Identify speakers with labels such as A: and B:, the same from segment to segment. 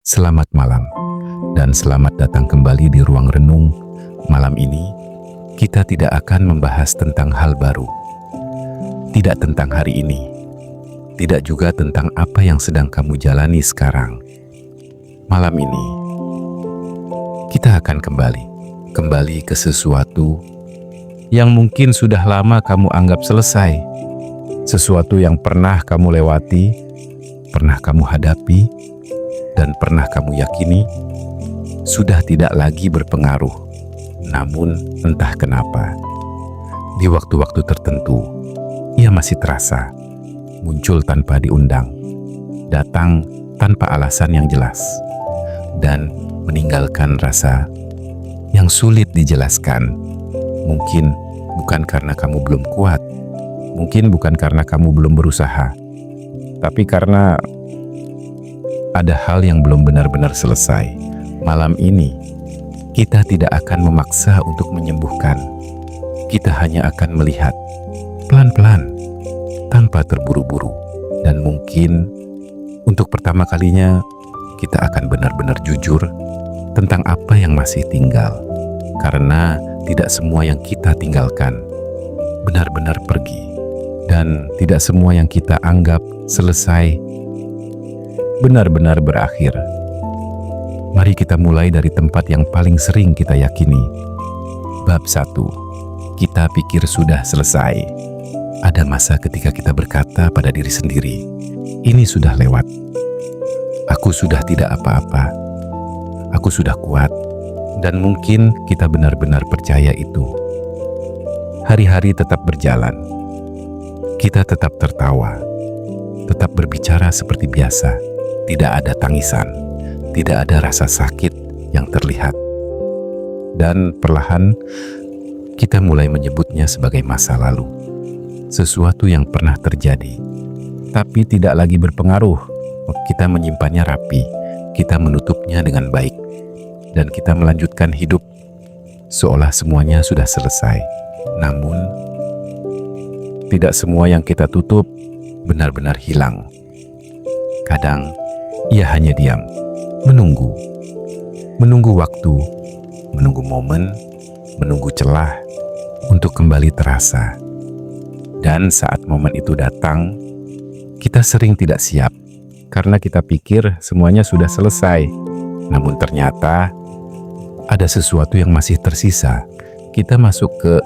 A: Selamat malam, dan selamat datang kembali di Ruang Renung. Malam ini, kita tidak akan membahas tentang hal baru. Tidak tentang hari ini, tidak juga tentang apa yang sedang kamu jalani sekarang. Malam ini, kita akan kembali ke sesuatu yang mungkin sudah lama kamu anggap selesai. Sesuatu yang pernah kamu lewati, pernah kamu hadapi, dan pernah kamu yakini sudah tidak lagi berpengaruh. Namun entah kenapa, di waktu-waktu tertentu, ia masih terasa, muncul tanpa diundang, datang tanpa alasan yang jelas, dan meninggalkan rasa yang sulit dijelaskan. Mungkin bukan karena kamu belum kuat, mungkin bukan karena kamu belum berusaha, tapi karena ada hal yang belum benar-benar selesai. Malam ini, kita tidak akan memaksa untuk menyembuhkan. Kita hanya akan melihat pelan-pelan, tanpa terburu-buru. Dan mungkin untuk pertama kalinya, kita akan benar-benar jujur tentang apa yang masih tinggal. Karena tidak semua yang kita tinggalkan benar-benar pergi. Dan tidak semua yang kita anggap selesai benar-benar berakhir. Mari kita mulai dari tempat yang paling sering kita yakini. Bab 1. Kita pikir sudah selesai. Ada masa ketika kita berkata pada diri sendiri, ini sudah lewat. Aku sudah tidak apa-apa. Aku sudah kuat. Dan mungkin kita benar-benar percaya itu. Hari-hari tetap berjalan. Kita tetap tertawa. Tetap berbicara seperti biasa. Tidak ada tangisan, tidak ada rasa sakit yang terlihat. Dan perlahan kita mulai menyebutnya sebagai masa lalu. Sesuatu yang pernah terjadi, tapi tidak lagi berpengaruh. Kita menyimpannya rapi, kita menutupnya dengan baik, dan kita melanjutkan hidup seolah semuanya sudah selesai. Namun, tidak semua yang kita tutup benar-benar hilang. Kadang, ia hanya diam, menunggu waktu, menunggu momen, menunggu celah untuk kembali terasa. Dan saat momen itu datang, kita sering tidak siap karena kita pikir semuanya sudah selesai. Namun ternyata ada sesuatu yang masih tersisa. Kita masuk ke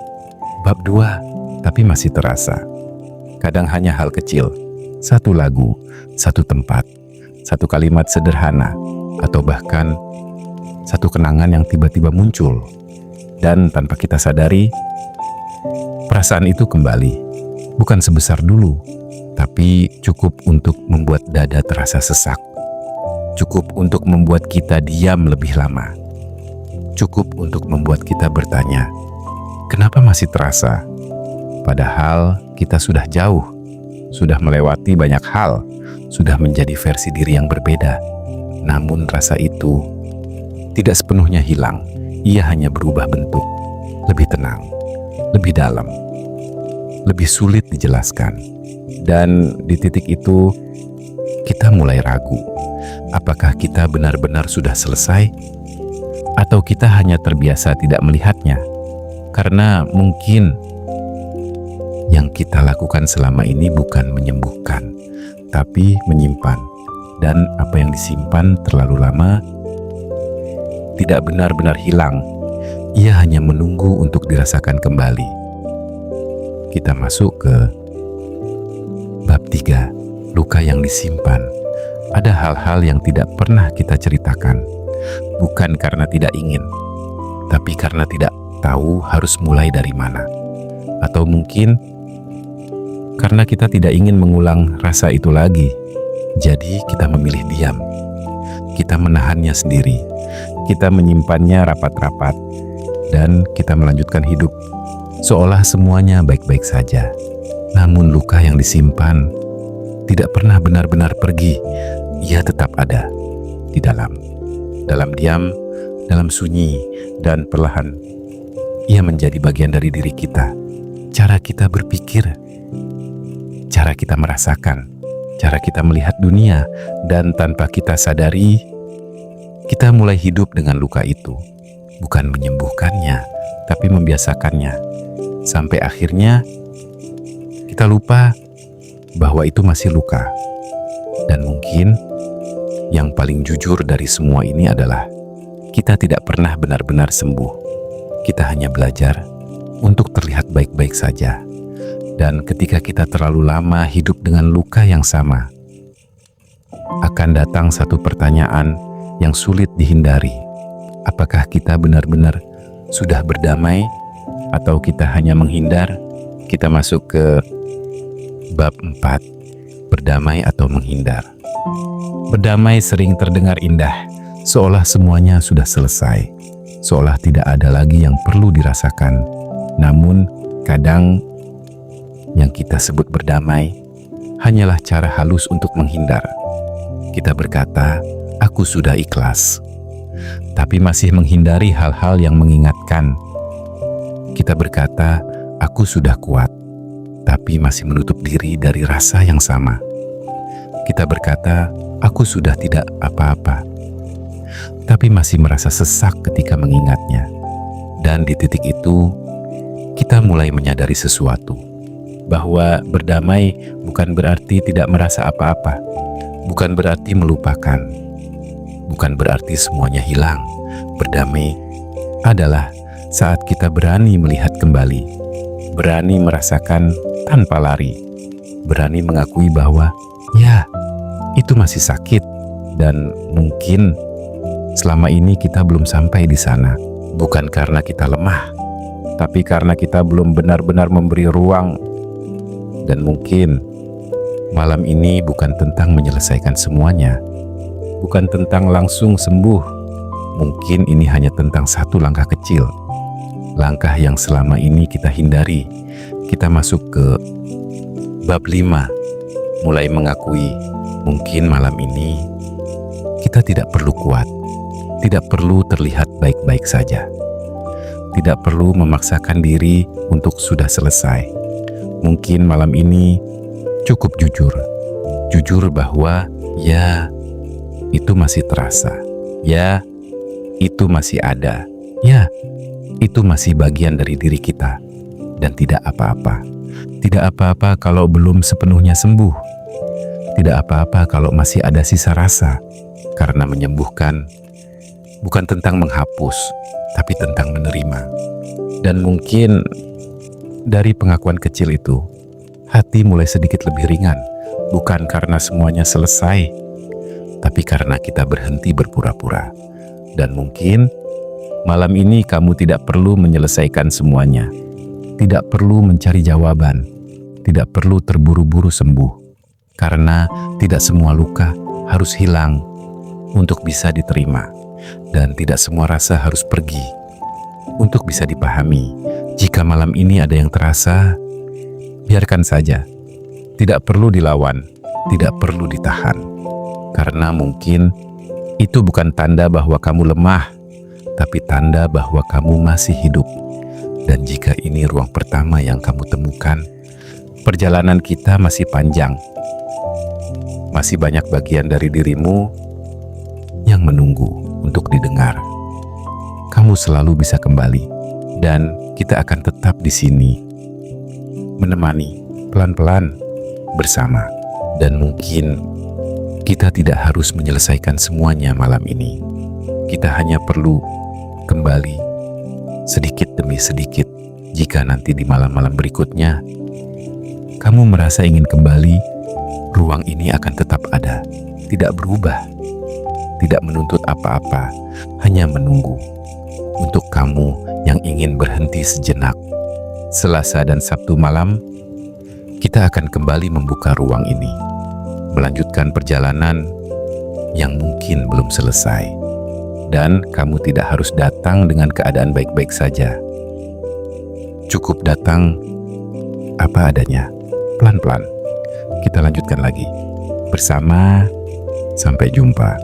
A: bab 2, tapi masih terasa. Kadang hanya hal kecil, satu lagu, satu tempat, satu kalimat sederhana, atau bahkan satu kenangan yang tiba-tiba muncul. Dan tanpa kita sadari, perasaan itu kembali. Bukan sebesar dulu, tapi cukup untuk membuat dada terasa sesak. Cukup untuk membuat kita diam lebih lama. Cukup untuk membuat kita bertanya, kenapa masih terasa? Padahal kita sudah jauh, sudah melewati banyak hal, sudah menjadi versi diri yang berbeda. Namun rasa itu tidak sepenuhnya hilang. Ia hanya berubah bentuk, lebih tenang, lebih dalam, lebih sulit dijelaskan. Dan di titik itu kita mulai ragu. Apakah kita benar-benar sudah selesai? Atau kita hanya terbiasa tidak melihatnya? Karena mungkin yang kita lakukan selama ini bukan menyembuhkan, tapi menyimpan. Dan apa yang disimpan terlalu lama tidak benar-benar hilang. Ia hanya menunggu untuk dirasakan kembali. Kita masuk ke bab 3, luka yang disimpan. Ada hal-hal yang tidak pernah kita ceritakan. Bukan karena tidak ingin, tapi karena tidak tahu harus mulai dari mana. Atau mungkin karena kita tidak ingin mengulang rasa itu lagi. Jadi kita memilih diam. Kita menahannya sendiri. Kita menyimpannya rapat-rapat. Dan kita melanjutkan hidup seolah semuanya baik-baik saja. Namun luka yang disimpan tidak pernah benar-benar pergi. Ia tetap ada di dalam diam, dalam sunyi, dan perlahan ia menjadi bagian dari diri kita. Cara kita berpikir, cara kita merasakan, cara kita melihat dunia, dan tanpa kita sadari, Kita mulai hidup dengan luka itu, bukan menyembuhkannya, tapi membiasakannya. Sampai akhirnya kita lupa bahwa itu masih luka. Dan mungkin yang paling jujur dari semua ini adalah kita tidak pernah benar-benar sembuh. Kita hanya belajar untuk terlihat baik-baik saja. Dan ketika kita terlalu lama hidup dengan luka yang sama, akan datang satu pertanyaan yang sulit dihindari. Apakah kita benar-benar sudah berdamai atau kita hanya menghindar? Kita masuk ke bab 4, berdamai atau menghindar. Berdamai sering terdengar indah, seolah semuanya sudah selesai, seolah tidak ada lagi yang perlu dirasakan. Namun, kadang yang kita sebut berdamai hanyalah cara halus untuk menghindar. Kita berkata, "Aku sudah ikhlas," tapi masih menghindari hal-hal yang mengingatkan. Kita berkata, "Aku sudah kuat," tapi masih menutup diri dari rasa yang sama. Kita berkata, "Aku sudah tidak apa-apa," tapi masih merasa sesak ketika mengingatnya. Dan di titik itu, kita mulai menyadari sesuatu, bahwa berdamai bukan berarti tidak merasa apa-apa, bukan berarti melupakan, bukan berarti semuanya hilang. Berdamai adalah saat kita berani melihat kembali, berani merasakan tanpa lari, berani mengakui bahwa ya, itu masih sakit, dan mungkin selama ini kita belum sampai di sana. Bukan karena kita lemah, tapi karena kita belum benar-benar memberi ruang. Dan mungkin malam ini bukan tentang menyelesaikan semuanya, bukan tentang langsung sembuh. Mungkin ini hanya tentang satu langkah kecil, langkah yang selama ini kita hindari. Kita masuk ke bab 5, mulai mengakui. Mungkin malam ini kita tidak perlu kuat, tidak perlu terlihat baik-baik saja, tidak perlu memaksakan diri untuk sudah selesai. Mungkin malam ini cukup jujur bahwa ya, itu masih terasa, ya, itu masih ada, ya, itu masih bagian dari diri kita. Dan tidak apa-apa, tidak apa-apa kalau belum sepenuhnya sembuh, tidak apa-apa kalau masih ada sisa rasa, karena menyembuhkan bukan tentang menghapus, tapi tentang menerima. Dan mungkin dari pengakuan kecil itu, hati mulai sedikit lebih ringan, bukan karena semuanya selesai, tapi karena kita berhenti berpura-pura. Dan mungkin malam ini kamu tidak perlu menyelesaikan semuanya, tidak perlu mencari jawaban, tidak perlu terburu-buru sembuh, karena tidak semua luka harus hilang untuk bisa diterima, dan tidak semua rasa harus pergi untuk bisa dipahami. Jika malam ini ada yang terasa, biarkan saja. Tidak perlu dilawan, tidak perlu ditahan. Karena mungkin itu bukan tanda bahwa kamu lemah, tapi tanda bahwa kamu masih hidup. Dan jika ini ruang pertama yang kamu temukan, perjalanan kita masih panjang. Masih banyak bagian dari dirimu yang menunggu untuk didengar. Kamu selalu bisa kembali, dan kita akan tetap di sini, menemani pelan-pelan bersama. Dan mungkin kita tidak harus menyelesaikan semuanya malam ini. Kita hanya perlu kembali sedikit demi sedikit. Jika nanti di malam-malam berikutnya kamu merasa ingin kembali, ruang ini akan tetap ada, tidak berubah, tidak menuntut apa-apa, hanya menunggu untuk kamu yang ingin berhenti sejenak. Selasa dan Sabtu malam, kita akan kembali membuka ruang ini, melanjutkan perjalanan yang mungkin belum selesai. Dan kamu tidak harus datang dengan keadaan baik-baik saja. Cukup datang apa adanya, pelan-pelan. Kita lanjutkan lagi bersama. Sampai jumpa.